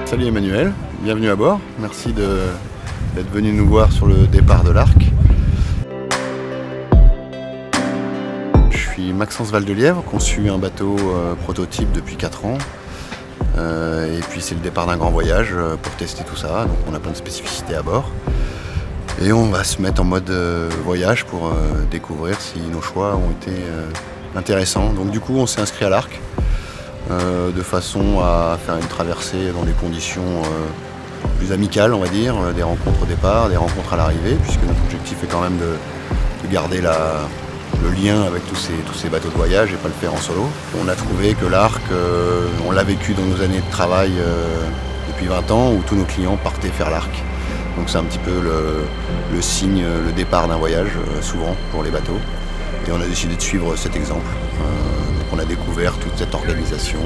Salut Emmanuel, bienvenue à bord. Merci d'être venu nous voir sur le départ de l'Arc. Je suis Maxence Valdelièvre, conçu un bateau prototype depuis 4 ans. Et puis c'est le départ d'un grand voyage pour tester tout ça, donc on a plein de spécificités à bord. Et on va se mettre en mode voyage pour découvrir si nos choix ont été intéressants. Donc du coup on s'est inscrit à l'Arc de façon à faire une traversée dans des conditions plus amicales, on va dire, des rencontres au départ, des rencontres à l'arrivée, puisque notre objectif est quand même de garder le lien avec tous ces bateaux de voyage et pas le faire en solo. On a trouvé que l'Arc, on l'a vécu dans nos années de travail depuis 20 ans, où tous nos clients partaient faire l'Arc. Donc c'est un petit peu le signe, le départ d'un voyage, souvent, pour les bateaux. Et on a décidé de suivre cet exemple. Donc on a découvert toute cette organisation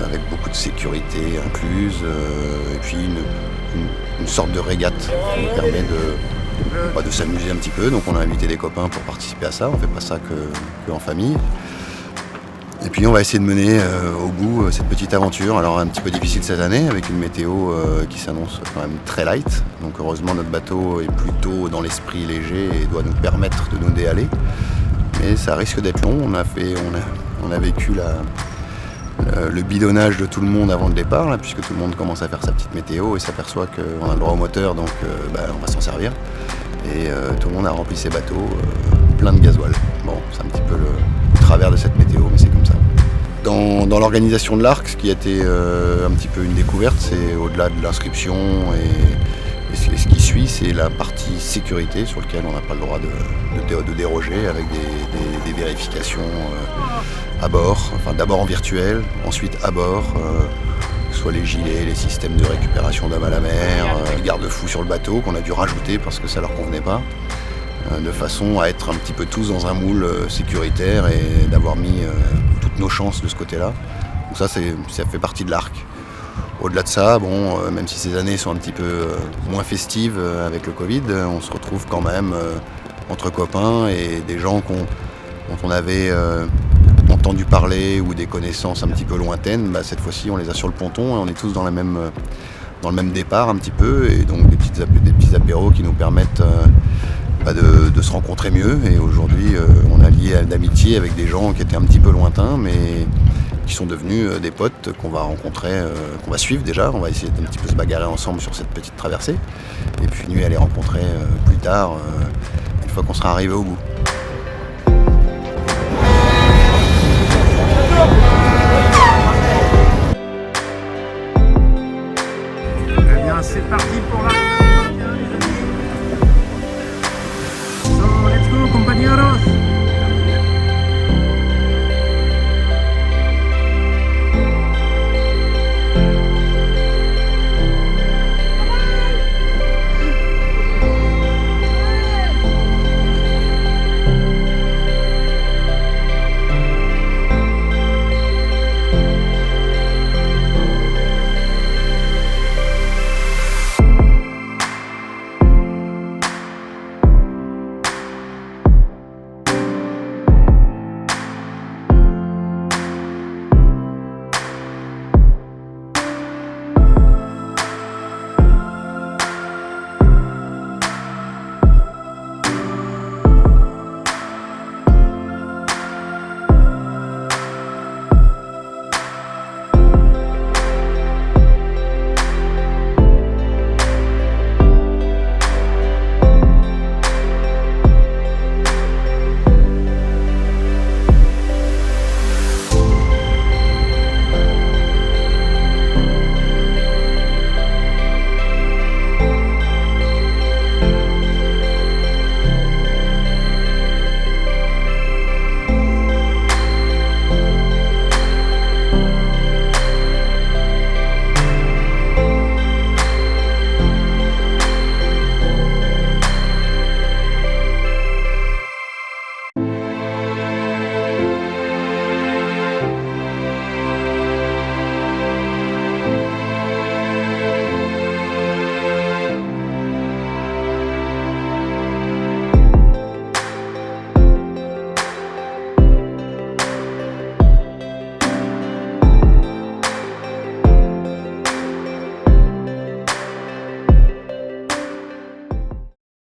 avec beaucoup de sécurité incluse, et puis une sorte de régate qui nous permet de s'amuser un petit peu. Donc on a invité des copains pour participer à ça, on fait pas ça que en famille. Et puis on va essayer de mener au bout cette petite aventure. Alors un petit peu difficile cette année avec une météo qui s'annonce quand même très light. Donc heureusement notre bateau est plutôt dans l'esprit léger et doit nous permettre de nous déhaler. Mais ça risque d'être long. On a vécu le bidonnage de tout le monde avant le départ, là, puisque tout le monde commence à faire sa petite météo et s'aperçoit qu'on a le droit au moteur, donc on va s'en servir. Et tout le monde a rempli ses bateaux plein de gasoil. Bon, c'est un petit peu le travers de cette météo, mais c'est comme ça. Dans l'organisation de l'Arc, ce qui a été un petit peu une découverte, c'est au-delà de l'inscription et ce qui suit, c'est la partie sécurité sur laquelle on n'a pas le droit de déroger, avec des vérifications à bord, enfin d'abord en virtuel, ensuite à bord, que ce soit les gilets, les systèmes de récupération d'hommes à la mer, les garde-fous sur le bateau qu'on a dû rajouter parce que ça leur convenait pas, de façon à être un petit peu tous dans un moule sécuritaire et d'avoir mis toutes nos chances de ce côté-là. Donc ça fait partie de l'Arc. Au-delà de ça, même si ces années sont un petit peu moins festives avec le Covid, on se retrouve quand même entre copains et des gens dont on avait entendu parler ou des connaissances un petit peu lointaines. Cette fois-ci, on les a sur le ponton et on est tous dans le même départ un petit peu, et donc des petits apéros qui nous permettent de se rencontrer mieux. Et aujourd'hui, on a lié d'amitié avec des gens qui étaient un petit peu lointains, mais qui sont devenus des potes qu'on va rencontrer, qu'on va suivre déjà. On va essayer d'un petit peu se bagarrer ensemble sur cette petite traversée, et puis à les rencontrer plus tard, une fois qu'on sera arrivé au bout.